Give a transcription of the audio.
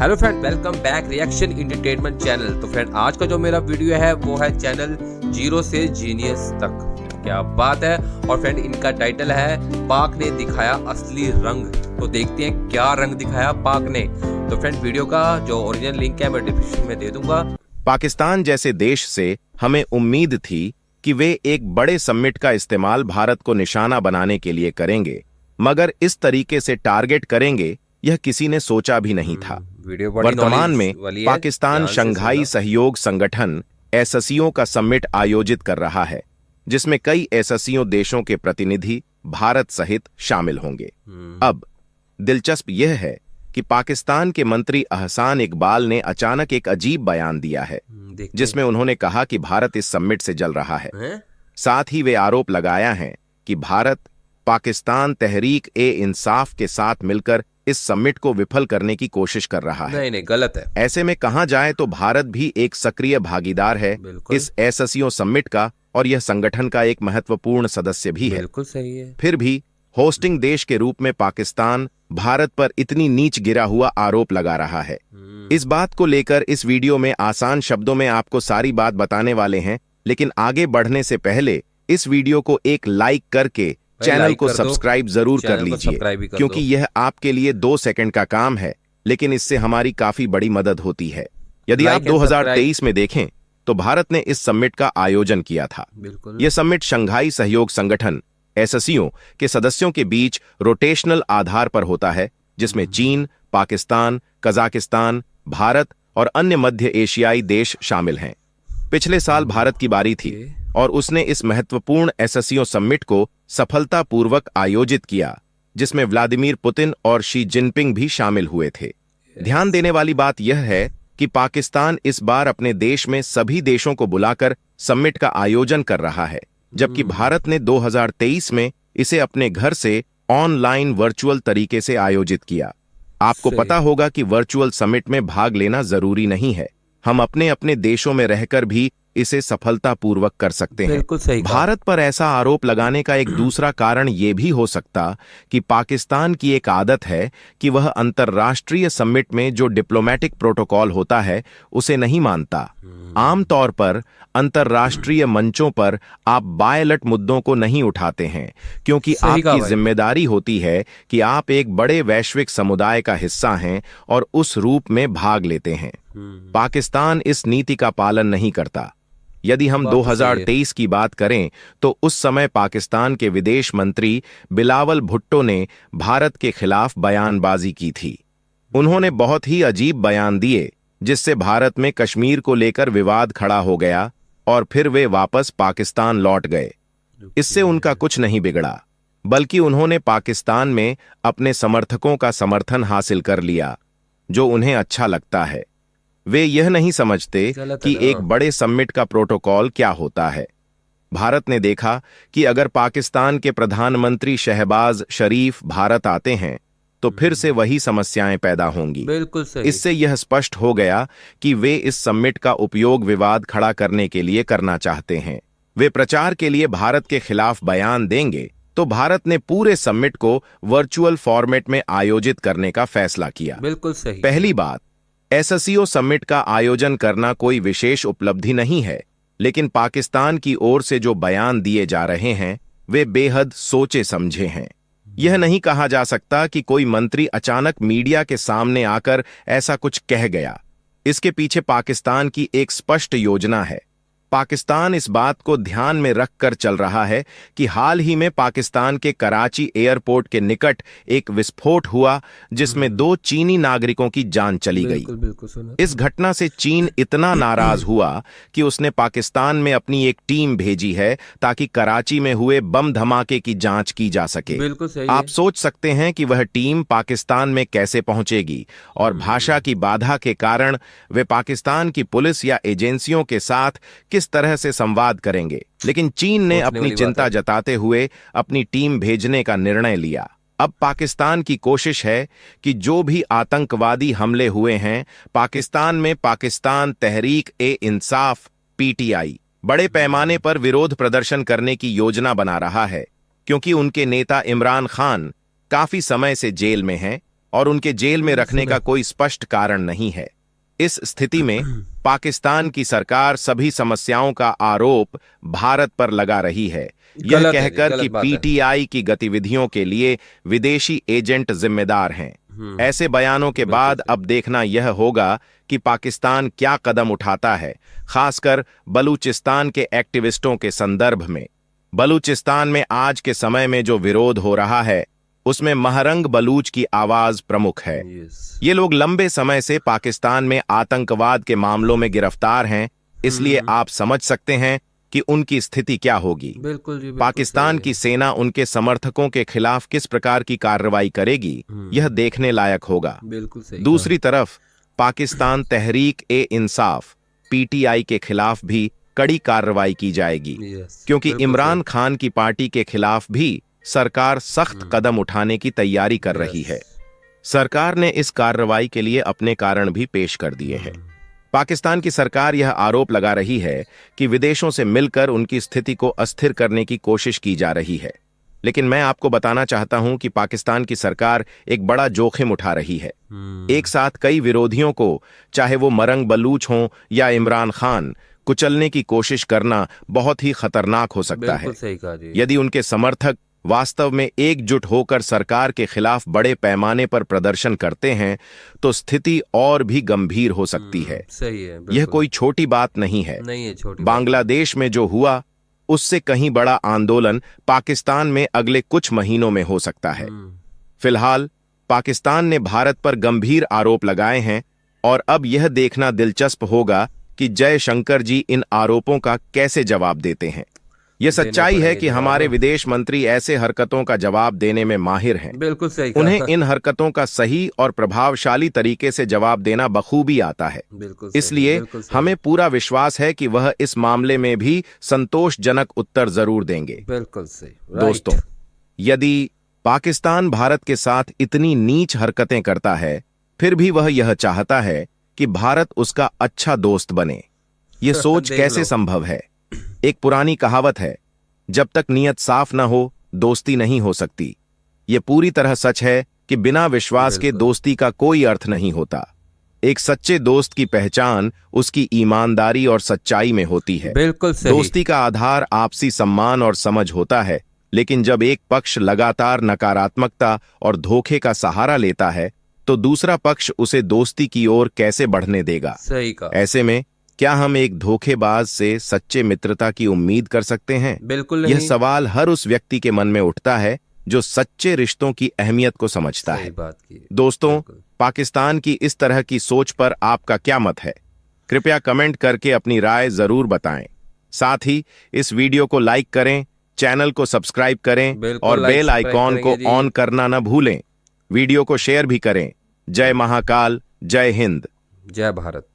Hello friend, welcome back reaction entertainment channel. तो friend, आज का जो मेरा वीडियो है वो है चैनल जीरो से जीनियस तक। क्या बात है। और फ्रेंड, इनका टाइटल है पाक ने दिखाया असली रंग। तो देखते हैं क्या रंग दिखाया पाक ने। तो फ्रेंड, वीडियो का जो ओरिजिनल लिंक है मैं डिस्क्रिप्शन में दे दूंगा। पाकिस्तान जैसे देश से हमें उम्मीद थी कि वे एक बड़े समिट का इस्तेमाल भारत को निशाना बनाने के लिए करेंगे, मगर इस तरीके से टारगेट करेंगे यह किसी ने सोचा भी नहीं था। वर्तमान में पाकिस्तान शंघाई सहयोग संगठन एससीओ का समिट आयोजित कर रहा है, जिसमें कई एससीओ देशों के प्रतिनिधि भारत सहित शामिल होंगे। अब दिलचस्प यह है कि पाकिस्तान के मंत्री अहसान इकबाल ने अचानक एक अजीब बयान दिया है, जिसमें उन्होंने कहा कि भारत इस समिट से जल रहा है। साथ ही वे आरोप लगाया है कि भारत पाकिस्तान तहरीक ए इंसाफ के साथ मिलकर इस समिट को विफल करने की कोशिश कर रहा है। नहीं, गलत है। ऐसे में कहा जाए तो भारत भी एक सक्रिय भागीदार है इस एससीओ समिट का, और यह संगठन का एक महत्वपूर्ण सदस्य भी है। बिल्कुल सही है। फिर भी होस्टिंग देश के रूप में पाकिस्तान भारत पर इतनी नीच गिरा हुआ आरोप लगा रहा है। इस बात को लेकर इस वीडियो में आसान शब्दों में आपको सारी बात बताने वाले हैं, लेकिन आगे बढ़ने से पहले इस वीडियो को एक लाइक करके चैनल को सब्सक्राइब जरूर कर लीजिए, क्योंकि यह आपके लिए 2 सेकंड का काम है, लेकिन इससे हमारी काफी बड़ी मदद होती है। यदि आप 2023 में देखें तो भारत ने इस समिट का आयोजन किया था। यह समिट शंघाई सहयोग संगठन एससीओ के सदस्यों के बीच रोटेशनल आधार पर होता है, जिसमें चीन, पाकिस्तान, कजाकिस्तान, भारत और अन्य मध्य एशियाई देश शामिल हैं। पिछले साल भारत की बारी थी और उसने इस महत्वपूर्ण एससीओ समिट को सफलतापूर्वक आयोजित किया, जिसमें व्लादिमीर पुतिन और शी जिनपिंग भी शामिल हुए थे। ध्यान देने वाली बात यह है कि पाकिस्तान इस बार अपने देश में सभी देशों को बुलाकर समिट का आयोजन कर रहा है, जबकि भारत ने 2023 में इसे अपने घर से ऑनलाइन वर्चुअल तरीके से आयोजित किया। आपको पता होगा कि वर्चुअल समिट में भाग लेना जरूरी नहीं है, हम अपने अपने देशों में रहकर भी इसे सफलतापूर्वक कर सकते हैं। बिल्कुल सही। भारत पर ऐसा आरोप लगाने का एक दूसरा कारण यह भी हो सकता कि पाकिस्तान की एक आदत है कि वह अंतर्राष्ट्रीय समिट में जो डिप्लोमेटिक प्रोटोकॉल होता है उसे नहीं मानता। आमतौर पर अंतर्राष्ट्रीय मंचों पर आप बायलट मुद्दों को नहीं उठाते हैं, क्योंकि आपकी जिम्मेदारी होती है कि आप एक बड़े वैश्विक समुदाय का हिस्सा हैं और उस रूप में भाग लेते हैं। पाकिस्तान इस नीति का पालन नहीं करता। यदि हम 2023 की बात करें तो उस समय पाकिस्तान के विदेश मंत्री बिलावल भुट्टो ने भारत के खिलाफ बयानबाजी की थी। उन्होंने बहुत ही अजीब बयान दिए, जिससे भारत में कश्मीर को लेकर विवाद खड़ा हो गया और फिर वे वापस पाकिस्तान लौट गए। इससे उनका कुछ नहीं बिगड़ा, बल्कि उन्होंने पाकिस्तान में अपने समर्थकों का समर्थन हासिल कर लिया, जो उन्हें अच्छा लगता है। वे यह नहीं समझते कि एक बड़े समिट का प्रोटोकॉल क्या होता है। भारत ने देखा कि अगर पाकिस्तान के प्रधानमंत्री शहबाज शरीफ भारत आते हैं तो फिर से वही समस्याएं पैदा होंगी। बिल्कुल सही। इससे यह स्पष्ट हो गया कि वे इस समिट का उपयोग विवाद खड़ा करने के लिए करना चाहते हैं। वे प्रचार के लिए भारत के खिलाफ बयान देंगे, तो भारत ने पूरे समिट को वर्चुअल फॉर्मेट में आयोजित करने का फैसला किया। बिल्कुल सही। पहली बात, एससीओ समिट का आयोजन करना कोई विशेष उपलब्धि नहीं है, लेकिन पाकिस्तान की ओर से जो बयान दिए जा रहे हैं वे बेहद सोचे समझे हैं। यह नहीं कहा जा सकता कि कोई मंत्री अचानक मीडिया के सामने आकर ऐसा कुछ कह गया। इसके पीछे पाकिस्तान की एक स्पष्ट योजना है। पाकिस्तान इस बात को ध्यान में रखकर चल रहा है कि हाल ही में पाकिस्तान के कराची एयरपोर्ट के निकट एक विस्फोट हुआ, जिसमें 2 चीनी नागरिकों की जान चली गई। इस घटना से चीन इतना नाराज हुआ कि उसने पाकिस्तान में अपनी एक टीम भेजी है ताकि कराची में हुए बम धमाके की जांच की जा सके। आप सोच सकते हैं कि वह टीम पाकिस्तान में कैसे पहुंचेगी, और भाषा की बाधा के कारण वे पाकिस्तान की पुलिस या एजेंसियों के साथ किस तरह से संवाद करेंगे। लेकिन चीन ने अपनी चिंता जताते हुए अपनी टीम भेजने का निर्णय लिया। अब पाकिस्तान की कोशिश है कि जो भी आतंकवादी हमले हुए हैं पाकिस्तान में, पाकिस्तान तहरीक ए इंसाफ पीटीआई बड़े पैमाने पर विरोध प्रदर्शन करने की योजना बना रहा है, क्योंकि उनके नेता इमरान खान काफी समय से जेल में हैं और उनके जेल में रखने का कोई स्पष्ट कारण नहीं है। इस स्थिति में पाकिस्तान की सरकार सभी समस्याओं का आरोप भारत पर लगा रही है, यह कहकर कि पीटीआई की गतिविधियों के लिए विदेशी एजेंट जिम्मेदार हैं। ऐसे बयानों के बाद अब देखना यह होगा कि पाकिस्तान क्या कदम उठाता है, खासकर बलूचिस्तान के एक्टिविस्टों के संदर्भ में। बलूचिस्तान में आज के समय में जो विरोध हो रहा है उसमें महरंग बलूच की आवाज प्रमुख है। ये लोग लंबे समय से पाकिस्तान में आतंकवाद के मामलों में गिरफ्तार हैं, इसलिए आप समझ सकते हैं कि उनकी स्थिति क्या होगी। बिल्कुल पाकिस्तान की सेना उनके समर्थकों के खिलाफ किस प्रकार की कार्रवाई करेगी, यह देखने लायक होगा। बिल्कुल सही। दूसरी तरफ पाकिस्तान तहरीक ए इंसाफ पीटीआई के खिलाफ भी कड़ी कार्रवाई की जाएगी, क्योंकि इमरान खान की पार्टी के खिलाफ भी सरकार सख्त कदम उठाने की तैयारी कर रही है। सरकार ने इस कार्रवाई के लिए अपने कारण भी पेश कर दिए हैं। पाकिस्तान की सरकार यह आरोप लगा रही है कि विदेशों से मिलकर उनकी स्थिति को अस्थिर करने की कोशिश की जा रही है, लेकिन मैं आपको बताना चाहता हूं कि पाकिस्तान की सरकार एक बड़ा जोखिम उठा रही है। एक साथ कई विरोधियों को, चाहे वो मरंग बलूच हों या इमरान खान, कुचलने की कोशिश करना बहुत ही खतरनाक हो सकता है। यदि उनके समर्थक वास्तव में एकजुट होकर सरकार के खिलाफ बड़े पैमाने पर प्रदर्शन करते हैं तो स्थिति और भी गंभीर हो सकती है। सही है, यह कोई छोटी बात नहीं है। बांग्लादेश में जो हुआ उससे कहीं बड़ा आंदोलन पाकिस्तान में अगले कुछ महीनों में हो सकता है। फिलहाल पाकिस्तान ने भारत पर गंभीर आरोप लगाए हैं और अब यह देखना दिलचस्प होगा कि जयशंकर जी इन आरोपों का कैसे जवाब देते हैं। यह सच्चाई है कि हमारे विदेश मंत्री ऐसे हरकतों का जवाब देने में माहिर हैं। बिल्कुल सही। उन्हें इन हरकतों का सही और प्रभावशाली तरीके से जवाब देना बखूबी आता है। इसलिए हमें पूरा विश्वास है कि वह इस मामले में भी संतोषजनक उत्तर जरूर देंगे। बिल्कुल सही। दोस्तों, यदि पाकिस्तान भारत के साथ इतनी नीच हरकतें करता है, फिर भी वह यह चाहता है कि भारत उसका अच्छा दोस्त बने, यह सोच कैसे संभव है? एक पुरानी कहावत है, जब तक नीयत साफ न हो दोस्ती नहीं हो सकती। यह पूरी तरह सच है कि बिना विश्वास के दोस्ती का कोई अर्थ नहीं होता। एक सच्चे दोस्त की पहचान उसकी ईमानदारी और सच्चाई में होती है। बिल्कुल सही। दोस्ती का आधार आपसी सम्मान और समझ होता है, लेकिन जब एक पक्ष लगातार नकारात्मकता और धोखे का सहारा लेता है तो दूसरा पक्ष उसे दोस्ती की ओर कैसे बढ़ने देगा? सही कहा। ऐसे में क्या हम एक धोखेबाज से सच्चे मित्रता की उम्मीद कर सकते हैं? बिल्कुल नहीं। यह सवाल हर उस व्यक्ति के मन में उठता है जो सच्चे रिश्तों की अहमियत को समझता है। बात की। दोस्तों, पाकिस्तान की इस तरह की सोच पर आपका क्या मत है? कृपया कमेंट करके अपनी राय जरूर बताएं। साथ ही इस वीडियो को लाइक करें, चैनल को सब्सक्राइब करें और बेल आइकॉन को ऑन करना न भूलें। वीडियो को शेयर भी करें। जय महाकाल, जय हिंद, जय भारत।